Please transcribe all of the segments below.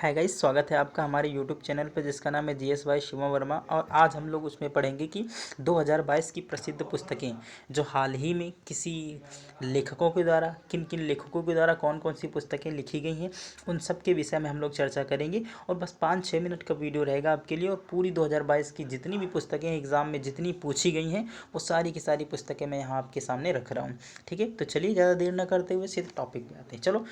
Hi guys, स्वागत है आपका हमारे यूट्यूब चैनल पर जिसका नाम है जीएस बाय शिवम वर्मा। और आज हम लोग उसमें पढ़ेंगे कि 2022 की प्रसिद्ध पुस्तकें जो हाल ही में किसी लेखकों के द्वारा किन किन लेखकों के द्वारा कौन कौन सी पुस्तकें लिखी गई हैं, उन सब के विषय में हम लोग चर्चा करेंगे। और बस 5-6 मिनट का वीडियो रहेगा आपके लिए। और पूरी 2022 की जितनी भी पुस्तकें एग्ज़ाम में जितनी पूछी गई हैं वो सारी की सारी पुस्तकें मैं यहाँ आपके सामने रख रहा हूँ। ठीक है, तो चलिए ज़्यादा देर न करते हुए सीधे टॉपिक पे आते हैं। चलो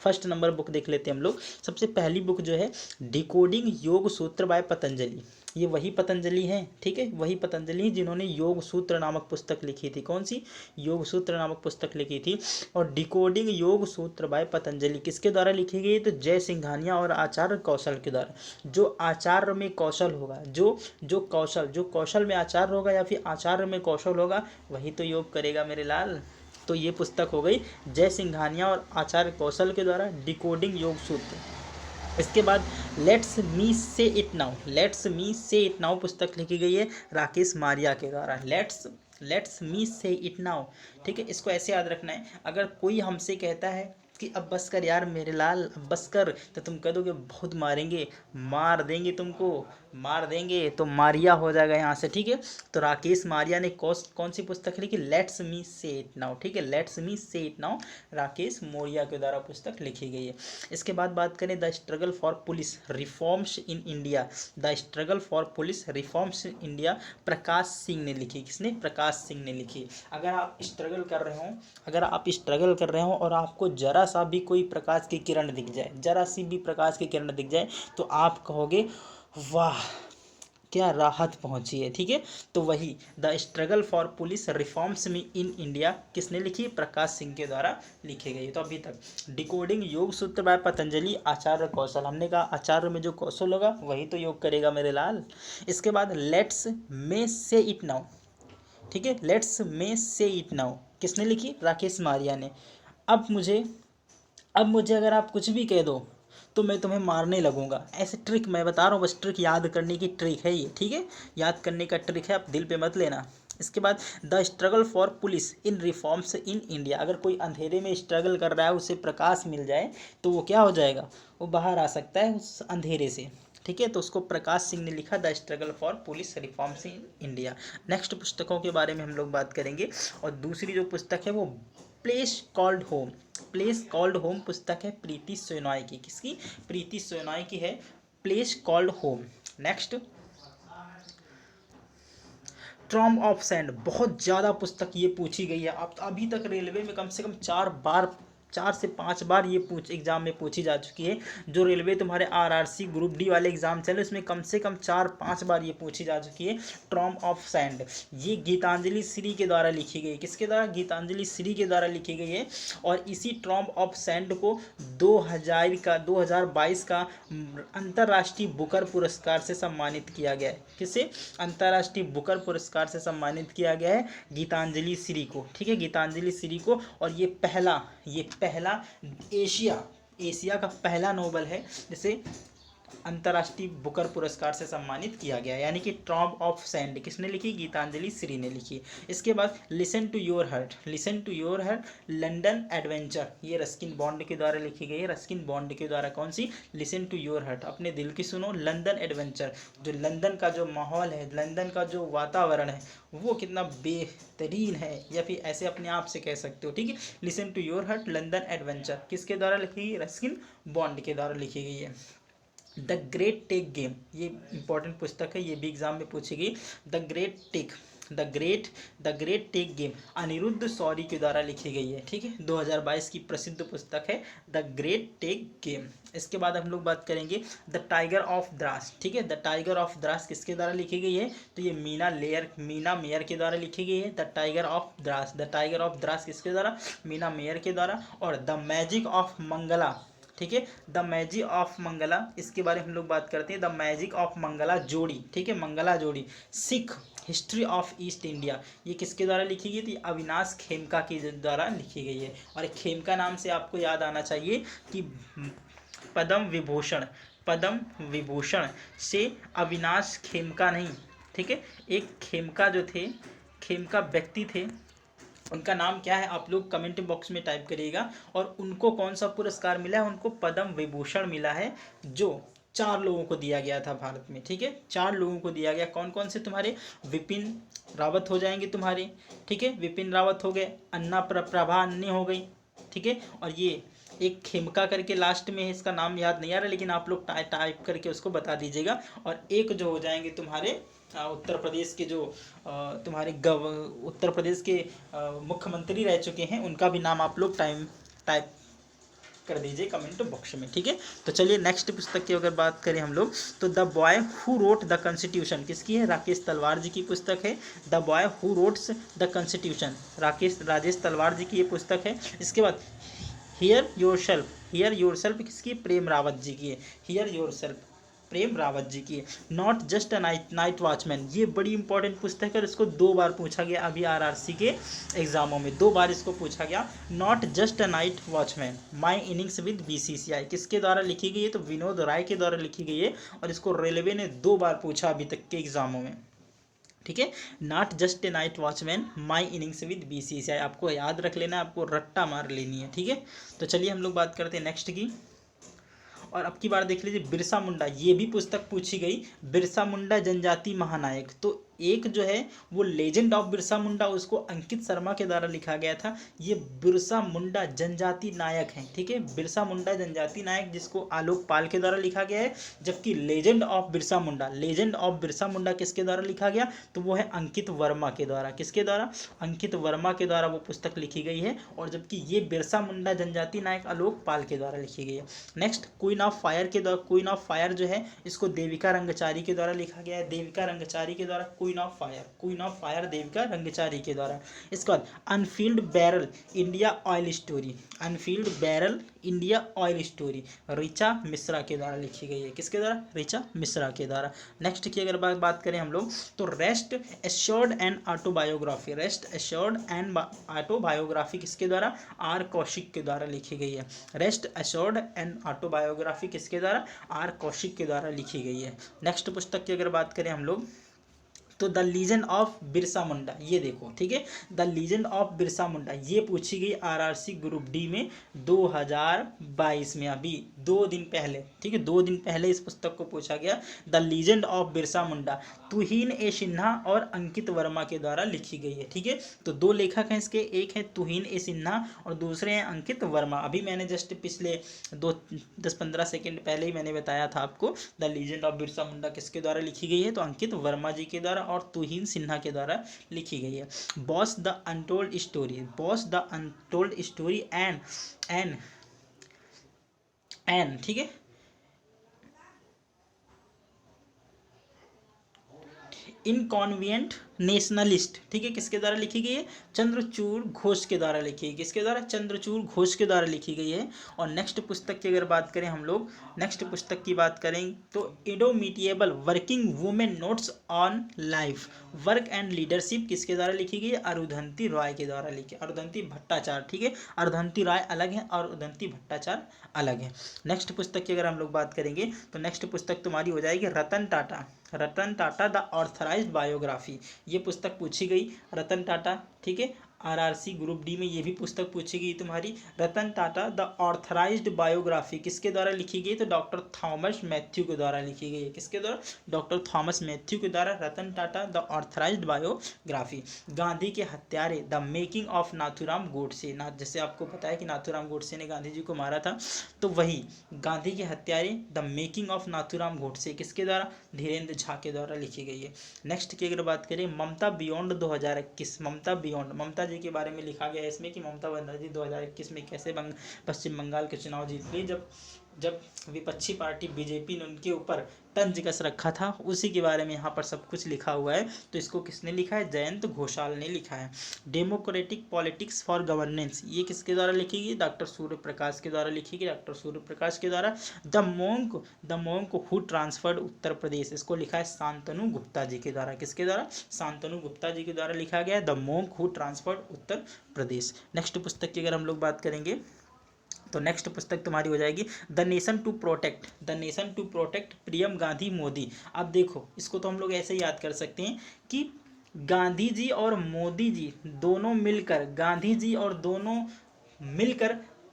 फर्स्ट नंबर बुक देख लेते हैं हम लोग। सबसे पहली बुक जो है डिकोडिंग योग सूत्र बाय पतंजलि। ये वही पतंजलि हैं, ठीक है, वही पतंजलि जिन्होंने योग सूत्र नामक पुस्तक लिखी थी। कौन सी? योग सूत्र नामक पुस्तक लिखी थी। और डिकोडिंग योग सूत्र बाय पतंजलि किसके द्वारा लिखी गई? तो जय सिंघानिया और आचार्य कौशल के द्वारा। जो आचार्य में कौशल होगा, जो कौशल में आचार्य होगा या फिर आचार्य में कौशल होगा, वही तो योग करेगा मेरे लाल। तो ये पुस्तक हो गई जय सिंघानिया और आचार्य कौशल के द्वारा डिकोडिंग योग सूत्र। इसके बाद लेट्स मी से इट नाउ पुस्तक लिखी गई है राकेश मारिया के द्वारा। लेट्स मी से इट नाउ, ठीक है। इसको ऐसे याद रखना है, अगर कोई हमसे कहता है कि अब बस कर यार मेरे लाल, अब बस कर, तो तुम कह दोगे बहुत मारेंगे, मार देंगे तुमको, मार देंगे, तो मारिया हो जाएगा यहाँ से, ठीक है। तो राकेश मारिया ने कौन सी पुस्तक लिखी? लेट्स मी से इट नाउ, ठीक है। लेट्स मी से इट नाउ राकेश मोरिया के द्वारा पुस्तक लिखी गई है। इसके बाद बात करें the struggle for police reforms in India. The struggle for police reforms in India Prakash Singh ने लिखी। किसने? प्रकाश सिंह ने लिखी। अगर आप स्ट्रगल कर रहे हो और आपको जरा सा भी कोई प्रकाश की किरण दिख जाए, जरा सी भी प्रकाश की किरण दिख जाए, तो आप कहोगे वाह क्या राहत पहुंची है, ठीक है। तो वही the struggle for police reforms में इन इंडिया किसने लिखी? प्रकाश सिंह के द्वारा लिखी गई। तो अभी तक डिकोडिंग योग सूत्र बाय पतंजलि, आचार्य कौशल। हमने कहा आचार्य में जो कौशल होगा वही तो योग करेगा मेरे लाल। इसके बाद लेट्स मे से इट नाउ, ठीक है। लेट्स मे से इट नाउ किसने लिखी? राकेश मारिया ने। अब मुझे अगर आप कुछ भी कह दो तो मैं तुम्हें मारने लगूंगा। ऐसे ट्रिक मैं बता रहा हूँ, बस ट्रिक याद करने की ट्रिक है ये, ठीक है। याद करने का ट्रिक है, आप दिल पे मत लेना। इसके बाद the struggle for police in reforms in India. अगर कोई अंधेरे में स्ट्रगल कर रहा है, उसे प्रकाश मिल जाए तो वो क्या हो जाएगा? वो बाहर आ सकता है उस अंधेरे से, ठीक है। तो उसको प्रकाश सिंह ने लिखा the struggle for police reforms in India. Next पुस्तकों के बारे में हम लोग बात करेंगे। और दूसरी जो पुस्तक है वो प्लेस कॉल्ड होम पुस्तक है प्रीति सोनॉय की। किसकी? प्रीति सोनॉय की है प्लेस कॉल्ड होम। नेक्स्ट ट्रॉम ऑफ सैंड, बहुत ज़्यादा पुस्तक ये पूछी गई है। अब अभी तक रेलवे में कम से कम 4 से 5 बार ये एग्जाम में पूछी जा चुकी है। जो रेलवे तुम्हारे आरआरसी ग्रुप डी वाले एग्जाम चले उसमें कम से कम 4-5 बार ये पूछी जा चुकी है। ट्रॉम ऑफ सैंड ये गीतांजलि श्री के द्वारा लिखी गई। किसके द्वारा? गीतांजलि श्री के द्वारा लिखी गई है। और इसी ट्रॉम ऑफ सैंड को 2022 का अंतर्राष्ट्रीय बुकर पुरस्कार से सम्मानित किया गया है। किसे? अंतर्राष्ट्रीय बुकर पुरस्कार से सम्मानित किया गया है गीतांजलि श्री को, ठीक है, गीतांजलि श्री को। और ये पहला एशिया का पहला नोबल है जिसे अंतर्राष्ट्रीय बुकर पुरस्कार से सम्मानित किया गया, यानी कि ट्रॉम ऑफ सैंड किसने लिखी? गीतांजलि श्री ने लिखी। इसके बाद listen to your heart London adventure, ये रस्किन बॉन्ड के द्वारा लिखी गई है। रस्किन बॉन्ड के द्वारा कौन सी? लिसन टू योर हार्ट, अपने दिल की सुनो। लंदन एडवेंचर, जो लंदन का जो माहौल है, लंदन का जो वातावरण है वो कितना बेहतरीन है, या फिर ऐसे अपने आप से कह सकते हो, ठीक है। Listen to your heart London adventure किसके द्वारा लिखी गई? रस्किन बॉन्ड के द्वारा लिखी गई है। द ग्रेट टेक गेम, ये इंपॉर्टेंट पुस्तक है, ये भी एग्जाम में पूछी गई। The great tech game Anirudh Shourie के द्वारा लिखी गई है, ठीक है। 2022 की प्रसिद्ध पुस्तक है द ग्रेट टेक गेम। इसके बाद हम लोग बात करेंगे द टाइगर ऑफ द्रास, ठीक है। द टाइगर ऑफ द्रास किसके द्वारा लिखी गई है? तो ये मीना मेयर के द्वारा लिखी गई है। द टाइगर ऑफ द्रास किसके द्वारा? मीना मेयर के द्वारा। और द मैजिक ऑफ मंगला, ठीक है, द मैजिक ऑफ मंगला, इसके बारे में हम लोग बात करते हैं। द मैजिक ऑफ मंगला जोड़ी, ठीक है, मंगला जोड़ी। Sikh history of east India, ये किसके द्वारा लिखी गई थी? अविनाश खेमका के द्वारा लिखी गई है। और एक खेमका नाम से आपको याद आना चाहिए कि पद्म विभूषण से अविनाश खेमका नहीं, ठीक है। एक खेमका जो थे, खेमका व्यक्ति थे, उनका नाम क्या है आप लोग कमेंट बॉक्स में टाइप करिएगा। और उनको कौन सा पुरस्कार मिला है, उनको पद्म विभूषण मिला है, जो 4 लोगों को दिया गया था भारत में, ठीक है, 4 लोगों को दिया गया। कौन कौन से तुम्हारे, विपिन रावत हो जाएंगे तुम्हारे, ठीक है, विपिन रावत हो गए, प्रभा अन्य हो गई, ठीक है, और ये एक खेमका करके लास्ट में है, इसका नाम याद नहीं आ रहा, लेकिन आप लोग टाइप करके उसको बता दीजिएगा। और एक जो हो जाएंगे तुम्हारे उत्तर प्रदेश के जो तुम्हारे उत्तर प्रदेश के मुख्यमंत्री रह चुके हैं, उनका भी नाम आप लोग टाइप कर दीजिए कमेंट बॉक्स में, ठीक है। तो चलिए नेक्स्ट पुस्तक की अगर बात करें हम लोग, तो the boy who wrote the constitution किसकी है, राकेश तलवार जी की पुस्तक है। The boy who wrotes the constitution Rajesh Talwar ji की ये पुस्तक है। इसके बाद हियर योरसेल्फ किसकी, प्रेम रावत जी की है। हियर योरसेल्फ प्रेम रावत जी की है। Not just a night watchman, ये बड़ी इंपॉर्टेंट पुस्तक है और इसको 2 बार पूछा गया अभी आरआरसी के एग्जामों में, 2 बार इसको पूछा गया। Not just a night watchman, my innings with BCCI किसके द्वारा लिखी गई है, तो विनोद राय के द्वारा लिखी गई है, और इसको रेलवे ने 2 बार पूछा अभी तक के एग्जामों में, ठीक है। Not just a night watchman, my innings with BCCI, आपको याद रख लेना, आपको रट्टा मार लेनी है, ठीक है। तो चलिए हम लोग बात करते हैं नेक्स्ट की। और अब की बार देख लीजिए बिरसा मुंडा, ये भी पुस्तक पूछी गई, बिरसा मुंडा जनजाति महानायक। तो एक जो है वो लेजेंड ऑफ बिरसा मुंडा, उसको अंकित शर्मा के द्वारा लिखा गया था। ये बिरसा मुंडा जनजाति नायक हैं, ठीक है, बिरसा मुंडा जनजाति नायक, जिसको आलोक पाल के द्वारा लिखा गया है। जबकि लेजेंड ऑफ बिरसा मुंडा किसके द्वारा लिखा गया, तो वो है अंकित वर्मा के द्वारा। किसके द्वारा, अंकित वर्मा के द्वारा वो पुस्तक लिखी गई है। और जबकि ये बिरसा मुंडा जनजाति नायक आलोक पाल के द्वारा लिखी गई है। नेक्स्ट क्वीन ऑफ फायर के द्वारा, क्वीन ऑफ फायर जो है इसको देविका रंगचारी के द्वारा लिखा गया है। देविका रंगचारी के द्वारा क्वीन ऑफ फायर देविका रंगचारी के द्वारा। इसके बाद unfilled barrel India oil story Richa Mishra के द्वारा लिखी गई है। किसके द्वारा, ऋचा मिश्रा के द्वारा। नेक्स्ट की अगर बात करें हम लोग, तो रेस्ट एश्योर्ड एंड ऑटोबायोग्राफी किसके द्वारा, आर कौशिक के द्वारा लिखी गई है। रेस्ट एश्योर्ड एंड ऑटोबायोग्राफी किसके द्वारा, आर कौशिक के द्वारा लिखी गई है। नेक्स्ट पुस्तक की अगर बात करें हम लोग, तो the legend of Birsa Munda, ये देखो, ठीक है, the legend of Birsa Munda ये पूछी गई आरआरसी ग्रुप डी में 2022 में, अभी 2 दिन पहले, ठीक है, 2 दिन पहले इस पुस्तक को पूछा गया। The legend of Birsa Munda तुहिन ए सिन्हा और अंकित वर्मा के द्वारा लिखी गई है, ठीक है। तो 2 लेखक हैं इसके, एक है तुहिन ए सिन्हा और दूसरे हैं अंकित वर्मा। अभी मैंने जस्ट पिछले 10-15 सेकेंड पहले ही मैंने बताया था आपको, the legend of Birsa Munda किसके द्वारा लिखी गई है, तो अंकित वर्मा जी के द्वारा और तुहिन सिन्हा के द्वारा लिखी गई है। Boss the untold story an, ठीक है, इनकॉन्विएंट नेशनलिस्ट, ठीक है, किसके द्वारा लिखी गई है, चंद्रचूड़ घोष के द्वारा लिखी गई। किसके द्वारा, चंद्रचूड़ घोष के द्वारा लिखी गई है। और नेक्स्ट पुस्तक की अगर बात करें हम लोग, नेक्स्ट पुस्तक की बात करें तो indomitable working women notes on life work and leadership किसके द्वारा लिखी गई है, अरुंधति रॉय के द्वारा लिखी, अरुंधति भट्टाचार्य, ठीक है, अरुंधति रॉय अलग है और अरुंधति भट्टाचार्य अलग है। नेक्स्ट पुस्तक की अगर हम लोग बात करेंगे तो नेक्स्ट पुस्तक तुम्हारी हो जाएगी रतन टाटा द ऑथराइज्ड बायोग्राफी, ये पुस्तक पूछी गई, रतन टाटा, ठीक है, आरआरसी ग्रुप डी में ये भी पुस्तक पूछी गई तुम्हारी, रतन टाटा द ऑथराइज्ड बायोग्राफी किसके द्वारा लिखी गई, तो डॉक्टर थॉमस मैथ्यू के द्वारा लिखी गई है। किसके द्वारा, डॉक्टर थॉमस मैथ्यू के द्वारा Ratan Tata the authorised biography. Gandhi के हत्यारे the making of Nathuram Godse, जैसे आपको पता है कि नाथूराम गोडसे ने गांधी जी को मारा था, तो वही गांधी के हत्यारे the making of Nathuram Godse किसके द्वारा, धीरेन्द्र झा के द्वारा लिखी गई है। नेक्स्ट की अगर बात करें ममता बियॉन्ड 2021, ममता जी के बारे में लिखा गया है इसमें कि ममता बनर्जी 2021 में कैसे पश्चिम बंगाल के चुनाव जीत ली, जब विपक्षी पार्टी बीजेपी ने उनके ऊपर तंज कस रखा था, उसी के बारे में यहाँ पर सब कुछ लिखा हुआ है। तो इसको किसने लिखा है, जयंत घोषाल ने लिखा है। डेमोक्रेटिक पॉलिटिक्स फॉर गवर्नेंस ये किसके द्वारा लिखी गई, डॉक्टर सूर्य प्रकाश के द्वारा लिखी गई, डॉक्टर सूर्य प्रकाश के द्वारा। The monk who transferred Uttar Pradesh, इसको लिखा है शांतनु गुप्ता जी के द्वारा। किसके द्वारा, शांतनु गुप्ता जी के द्वारा लिखा गया है the monk who transferred Uttar Pradesh. Next पुस्तक की अगर हम लोग बात करेंगे तो नेक्स्ट पुस्तक तुम्हारी हो जाएगी द नेशन टू प्रोटेक्ट प्रियम गांधी मोदी। अब देखो इसको तो हम लोग ऐसे याद कर सकते हैं कि गांधी जी और मोदी जी दोनों मिलकर, गांधी जी और दोनों मिलकर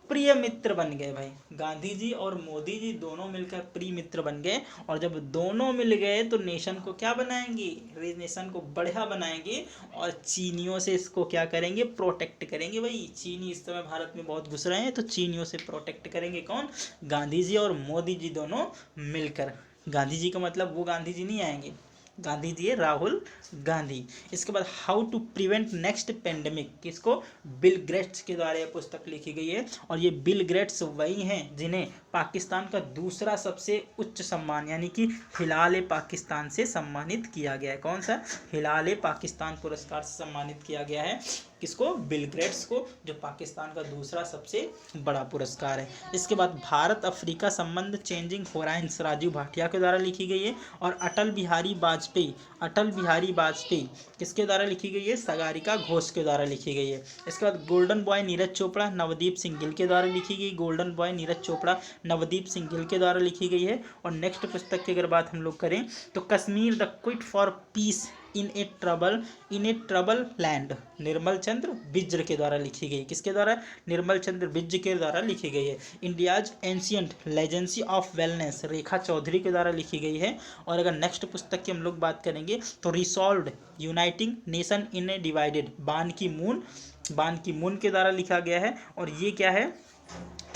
प्रिय मित्र बन गए भाई। गांधी जी और मोदी जी दोनों मिलकर प्रिय मित्र बन गए, और जब दोनों मिल गए तो नेशन को क्या बनाएंगे, नेशन को बढ़िया बनाएंगे, और चीनियों से इसको क्या करेंगे, प्रोटेक्ट करेंगे भाई। चीनी इस समय भारत में बहुत घुस रहे हैं, तो चीनियों से प्रोटेक्ट करेंगे कौन, गांधी जी और मोदी जी दोनों मिलकर। गांधी जी का मतलब वो गांधी जी नहीं आएंगे, गांधी जी है राहुल गांधी। इसके बाद how to prevent next pandemic, किसको, बिल ग्रेट्स के द्वारा यह पुस्तक लिखी गई है। और ये बिल ग्रेट्स वही हैं जिन्हें पाकिस्तान का दूसरा सबसे उच्च सम्मान यानी कि हिलाल पाकिस्तान से सम्मानित किया गया है। कौन सा, हिलाल पाकिस्तान पुरस्कार से सम्मानित किया गया है किसको, बिल ग्रेट्स को, जो पाकिस्तान का दूसरा सबसे बड़ा पुरस्कार है। इसके बाद भारत अफ्रीका संबंध चेंजिंग होराइंस राजीव भाटिया के द्वारा लिखी गई है। और अटल बिहारी वाजपेयी, अटल बिहारी वाजपेयी किसके द्वारा लिखी गई है, सागरिका घोष के द्वारा लिखी गई है। इसके बाद गोल्डन बॉय नीरज चोपड़ा नवदीप सिंह गिल के द्वारा लिखी गई, गोल्डन बॉय नीरज चोपड़ा नवदीप सिंह गिल के द्वारा लिखी गई है। और नेक्स्ट पुस्तक की अगर बात हम लोग करें तो Kashmir the quest for peace in a trouble land Nirmal Chandra बिज्र के द्वारा लिखी गई। किसके द्वारा, निर्मल चंद्र बिज्र के द्वारा लिखी गई है। इंडियाज एंशियंट लेजेंसी ऑफ वेलनेस रेखा चौधरी के द्वारा लिखी गई है। और अगर नेक्स्ट पुस्तक की हम लोग बात करेंगे तो resolved uniting nation in a divided Ban Ki moon के द्वारा लिखा गया है। और ये क्या है,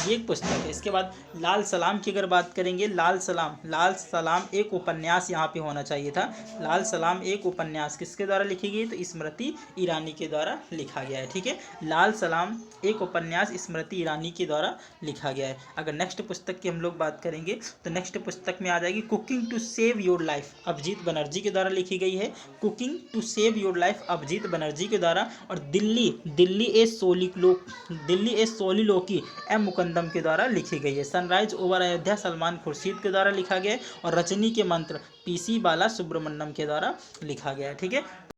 ये एक पुस्तक है। इसके बाद लाल सलाम की अगर बात करेंगे, लाल सलाम एक उपन्यास यहाँ पे होना चाहिए था। लाल सलाम एक उपन्यास किसके द्वारा लिखी गई, तो स्मृति ईरानी के द्वारा लिखा गया है। ठीक है, लाल सलाम एक उपन्यास स्मृति ईरानी के द्वारा लिखा गया है। अगर नेक्स्ट पुस्तक की हम लोग बात करेंगे तो नेक्स्ट पुस्तक में आ जाएगी cooking to save your life, Abhijit Banerjee के द्वारा लिखी गई है। Cooking to save your life Abhijit Banerjee के द्वारा। और दिल्ली ए सोलिलोकी एम मुकंदम के द्वारा लिखी गई है। सनराइज ओवर अयोध्या सलमान खुर्शीद के द्वारा लिखा गया है। और रचनी के मंत्र पीसी बाला सुब्रमण्यम के द्वारा लिखा गया है। ठीक है।